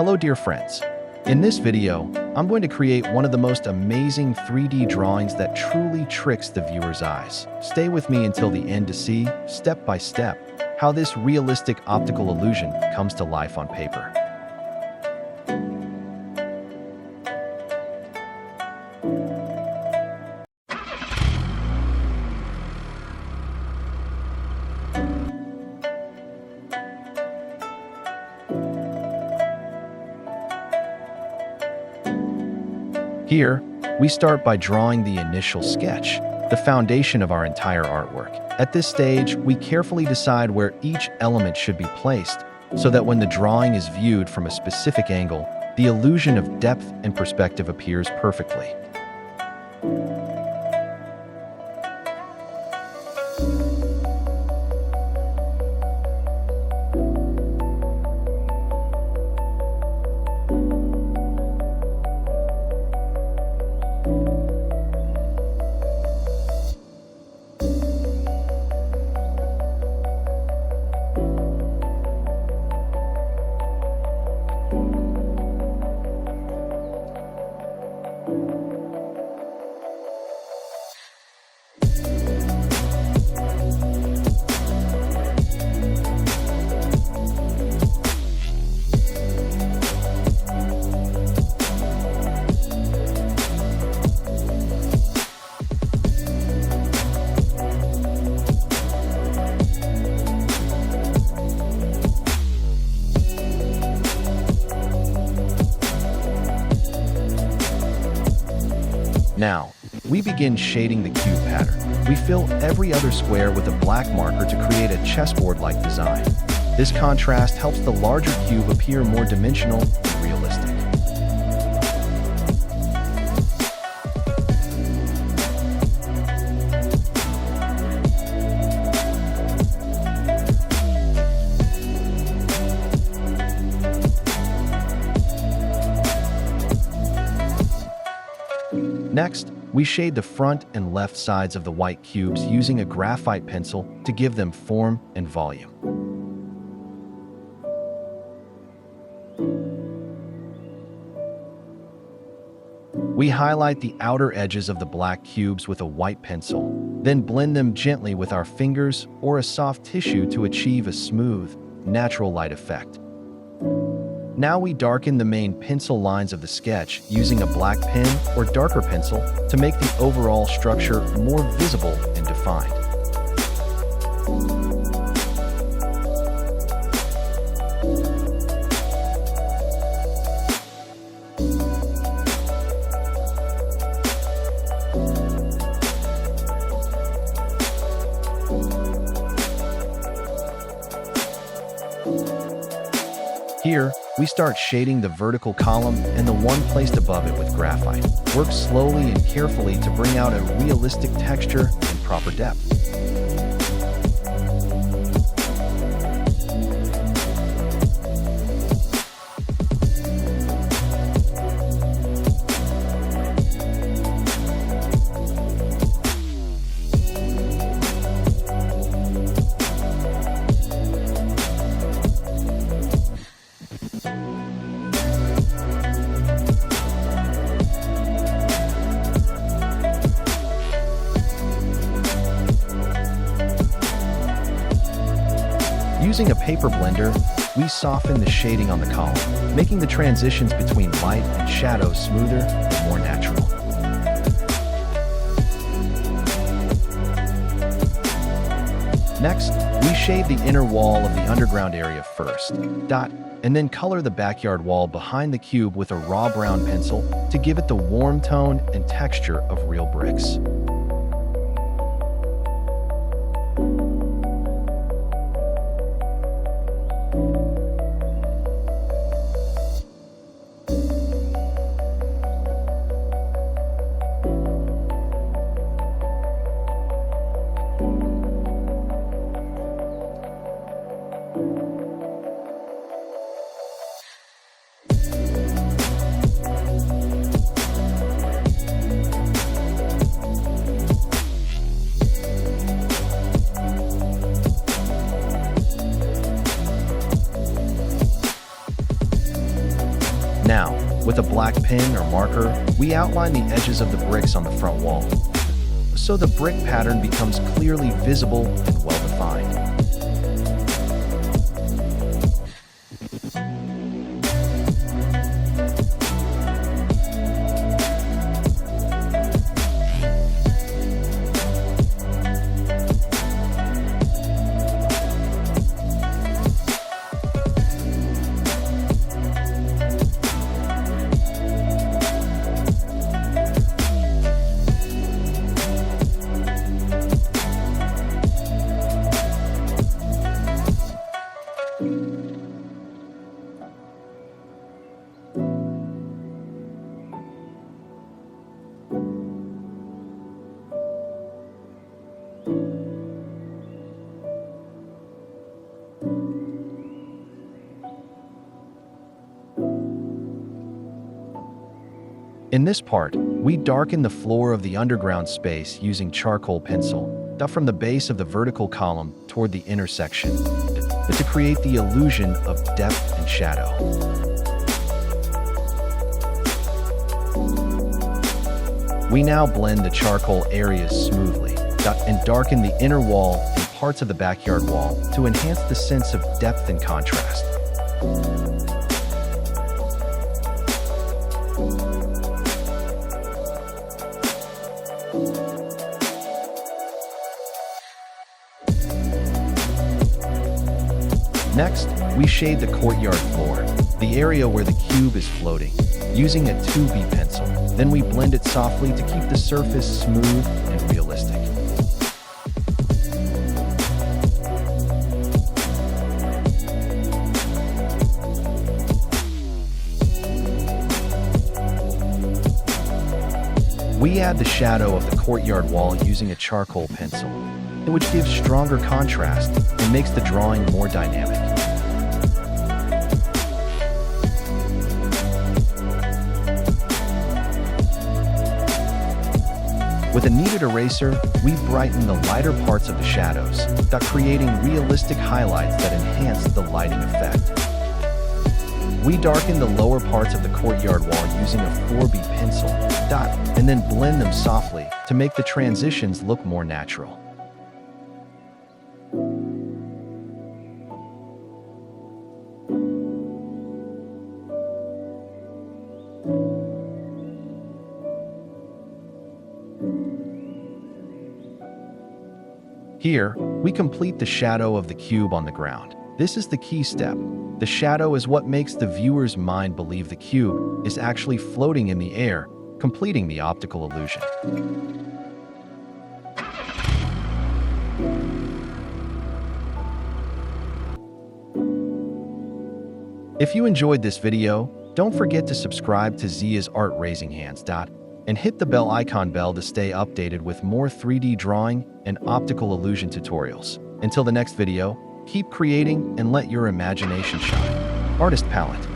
Hello dear friends. In this video, I'm going to create one of the most amazing 3D drawings that truly tricks the viewer's eyes. Stay with me until the end to see, step by step, how this realistic optical illusion comes to life on paper. Here, we start by drawing the initial sketch, the foundation of our entire artwork. At this stage, we carefully decide where each element should be placed, so that when the drawing is viewed from a specific angle, the illusion of depth and perspective appears perfectly. Now, we begin shading the cube pattern. We fill every other square with a black marker to create a chessboard-like design. This contrast helps the larger cube appear more dimensional and realistic. Next, we shade the front and left sides of the white cubes using a graphite pencil to give them form and volume. We highlight the outer edges of the black cubes with a white pencil, then blend them gently with our fingers or a soft tissue to achieve a smooth, natural light effect. Now we darken the main pencil lines of the sketch using a black pen or darker pencil to make the overall structure more visible and defined. Here, we start shading the vertical column and the one placed above it with graphite. Work slowly and carefully to bring out a realistic texture and proper depth. Using a paper blender, we soften the shading on the column, making the transitions between light and shadow smoother and more natural. Next, we shade the inner wall of the underground area first, and then color the backyard wall behind the cube with a raw brown pencil to give it the warm tone and texture of real bricks. With a black pen or marker, we outline the edges of the bricks on the front wall, so the brick pattern becomes clearly visible and well-defined. In this part, we darken the floor of the underground space using charcoal pencil, from the base of the vertical column toward the intersection, to create the illusion of depth and shadow. We now blend the charcoal areas smoothly, and darken the inner wall and parts of the backyard wall to enhance the sense of depth and contrast. Next, we shade the courtyard floor, the area where the cube is floating, using a 2B pencil. Then we blend it softly to keep the surface smooth and realistic. We add the shadow of the courtyard wall using a charcoal pencil, which gives stronger contrast and makes the drawing more dynamic. With a kneaded eraser, we brighten the lighter parts of the shadows, creating realistic highlights that enhance the lighting effect. We darken the lower parts of the courtyard wall using a 4B pencil, and then blend them softly to make the transitions look more natural. Here, we complete the shadow of the cube on the ground. This is the key step. The shadow is what makes the viewer's mind believe the cube is actually floating in the air, completing the optical illusion. If you enjoyed this video, don't forget to subscribe to Zia'sArt Raising Hands. And hit the bell icon to stay updated with more 3D drawing and optical illusion tutorials. Until the next video, keep creating and let your imagination shine. Artist Palette.